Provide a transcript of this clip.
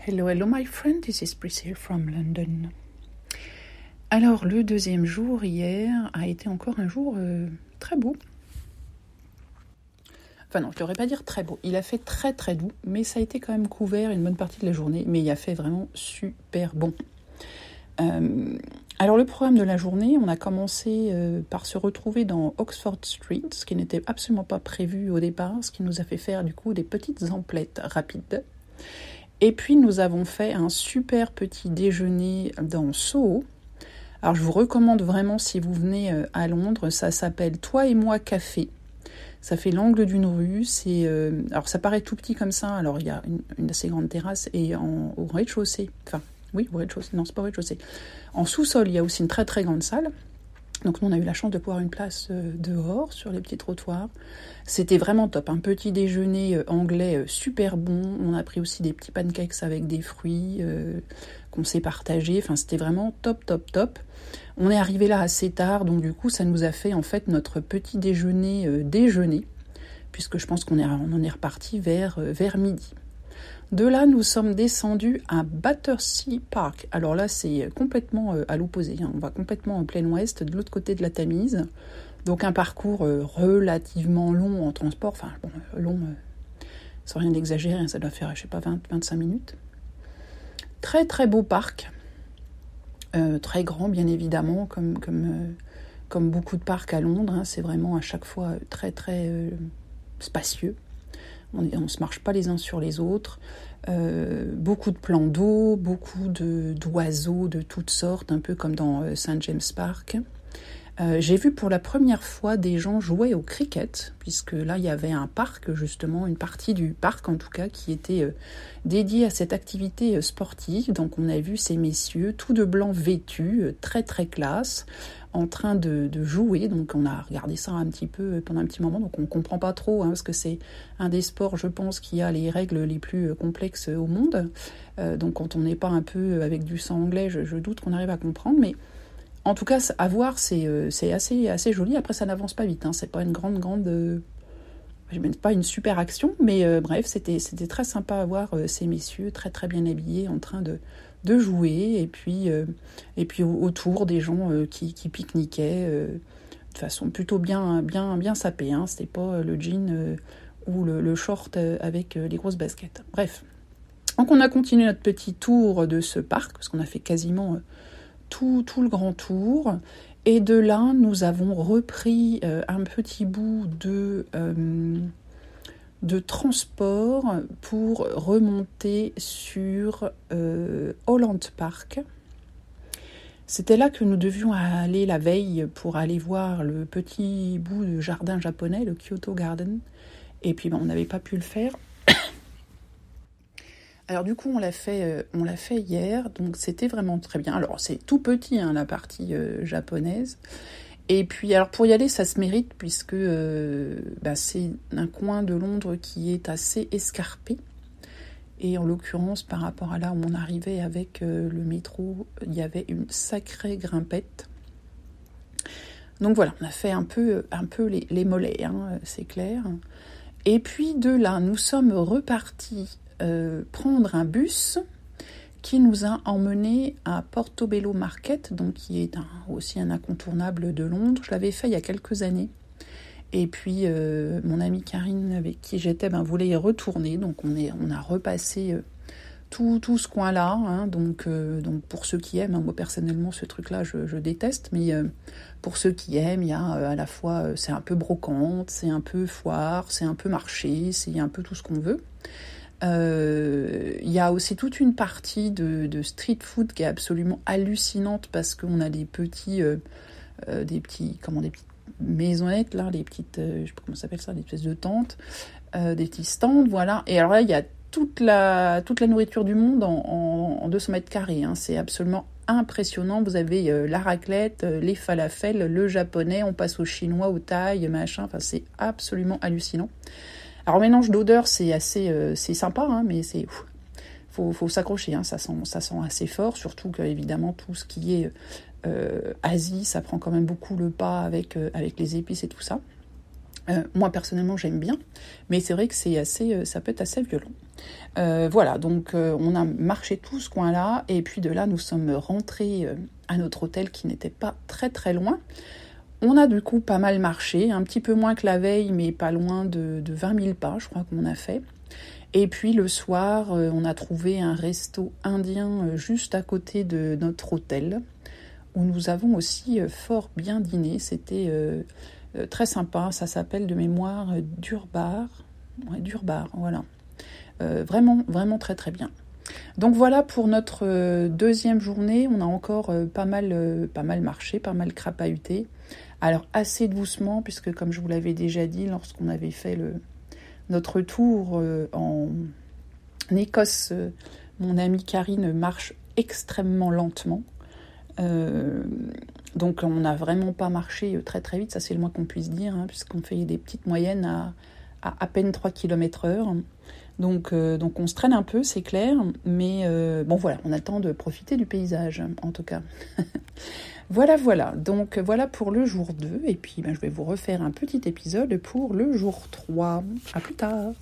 Hello, hello my friend, this is Priscilla from London. Alors, le deuxième jour, hier, a été encore un jour très beau. Enfin non, je ne devrais pas dire très beau. Il a fait très très doux, mais ça a été quand même couvert une bonne partie de la journée. Mais il a fait vraiment super bon. Alors le programme de la journée, on a commencé par se retrouver dans Oxford Street, ce qui n'était absolument pas prévu au départ, ce qui nous a fait faire du coup des petites emplettes rapides. Et puis nous avons fait un super petit déjeuner dans Soho. Alors je vous recommande vraiment si vous venez à Londres, ça s'appelle Toi et moi café. Ça fait l'angle d'une rue, alors ça paraît tout petit comme ça, alors il y a une assez grande terrasse et au rez-de-chaussée, au rez-de-chaussée, non c'est pas au rez-de-chaussée. En sous-sol, il y a aussi une très très grande salle. Donc nous, on a eu la chance de pouvoir une place dehors, sur les petits trottoirs. C'était vraiment top, un petit déjeuner anglais super bon. On a pris aussi des petits pancakes avec des fruits qu'on s'est partagés. Enfin, c'était vraiment top, top, top. On est arrivé là assez tard, donc du coup, ça nous a fait en fait notre petit déjeuner puisque je pense qu'on en est reparti vers midi. De là, nous sommes descendus à Battersea Park. Alors là, c'est complètement à l'opposé. On va complètement en plein ouest, de l'autre côté de la Tamise. Donc un parcours relativement long en transport. Enfin, long, sans rien d'exagérer, ça doit faire, 20-25 minutes. Très, très beau parc. Très grand, bien évidemment, comme beaucoup de parcs à Londres. C'est vraiment à chaque fois très, très spacieux. On ne se marche pas les uns sur les autres. Beaucoup de plans d'eau, beaucoup d'oiseaux de toutes sortes, un peu comme dans St. James Park. J'ai vu pour la première fois des gens jouer au cricket, puisque là il y avait un parc justement, une partie du parc en tout cas, qui était dédiée à cette activité sportive. Donc on a vu ces messieurs, tout de blanc vêtus, très très classe, en train de jouer. Donc on a regardé ça un petit peu pendant un petit moment, donc on ne comprend pas trop, parce que c'est un des sports, je pense, qui a les règles les plus complexes au monde. Donc quand on n'est pas un peu avec du sang anglais, je doute qu'on arrive à comprendre, mais en tout cas, à voir, c'est assez joli. Après, ça n'avance pas vite, c'est pas une grande, pas une super action, mais bref, c'était très sympa à voir ces messieurs très très bien habillés en train de jouer, et puis autour des gens qui pique-niquaient de façon plutôt bien sapée. C'était pas le jean ou le short avec les grosses baskets. Bref, donc on a continué notre petit tour de ce parc parce qu'on a fait quasiment tout le grand tour, et de là nous avons repris un petit bout de transport pour remonter sur Holland Park. C'était là que nous devions aller la veille pour aller voir le petit bout de jardin japonais, le Kyoto Garden, et puis on n'avait pas pu le faire. Alors du coup, on l'a fait hier, donc c'était vraiment très bien. Alors c'est tout petit, la partie japonaise. Et puis alors pour y aller, ça se mérite puisque c'est un coin de Londres qui est assez escarpé. Et en l'occurrence, par rapport à là où on arrivait avec le métro, il y avait une sacrée grimpette. Donc voilà, on a fait un peu les mollets, c'est clair. Et puis de là, nous sommes repartis prendre un bus qui nous a emmenés à Portobello Market, donc qui est aussi un incontournable de Londres. Je l'avais fait il y a quelques années. Et puis mon amie Karine, avec qui j'étais, voulait y retourner. Donc on a repassé tout ce coin-là. Donc pour ceux qui aiment, moi personnellement ce truc-là je déteste, mais pour ceux qui aiment, il y a à la fois, c'est un peu brocante, c'est un peu foire, c'est un peu marché, c'est un peu tout ce qu'on veut. Il y a aussi toute une partie de street food qui est absolument hallucinante parce qu'on a des petites maisonnettes là, des petites, je sais pas comment ça s'appelle ça, des espèces de tentes, des petits stands, voilà. Et alors là, il y a toute la nourriture du monde en 200 mètres carrés. C'est absolument impressionnant. Vous avez la raclette, les falafels, le japonais, on passe au chinois, au thaï, machin. Enfin, c'est absolument hallucinant. Alors mélange d'odeurs, c'est sympa, mais faut s'accrocher, ça sent assez fort, surtout que évidemment tout ce qui est Asie, ça prend quand même beaucoup le pas avec les épices et tout ça. Moi personnellement j'aime bien, mais c'est vrai que ça peut être assez violent. Voilà, donc on a marché tout ce coin-là, et puis de là nous sommes rentrés à notre hôtel qui n'était pas très très loin. On a du coup pas mal marché, un petit peu moins que la veille, mais pas loin de 20 000 pas, je crois qu'on a fait. Et puis le soir, on a trouvé un resto indien juste à côté de notre hôtel, où nous avons aussi fort bien dîné. C'était très sympa, ça s'appelle de mémoire Durbar. Ouais, Durbar, voilà. Vraiment, vraiment très très bien. Donc voilà pour notre deuxième journée. On a encore pas mal marché, pas mal crapahuté. Alors assez doucement, puisque comme je vous l'avais déjà dit, lorsqu'on avait fait notre tour en Écosse, mon amie Karine marche extrêmement lentement. Donc on n'a vraiment pas marché très très vite, ça c'est le moins qu'on puisse dire, hein, puisqu'on fait des petites moyennes à peine 3 km/h. Donc on se traîne un peu, c'est clair, mais bon voilà, on attend de profiter du paysage, en tout cas. Voilà, donc voilà pour le jour 2, et puis je vais vous refaire un petit épisode pour le jour 3. À plus tard.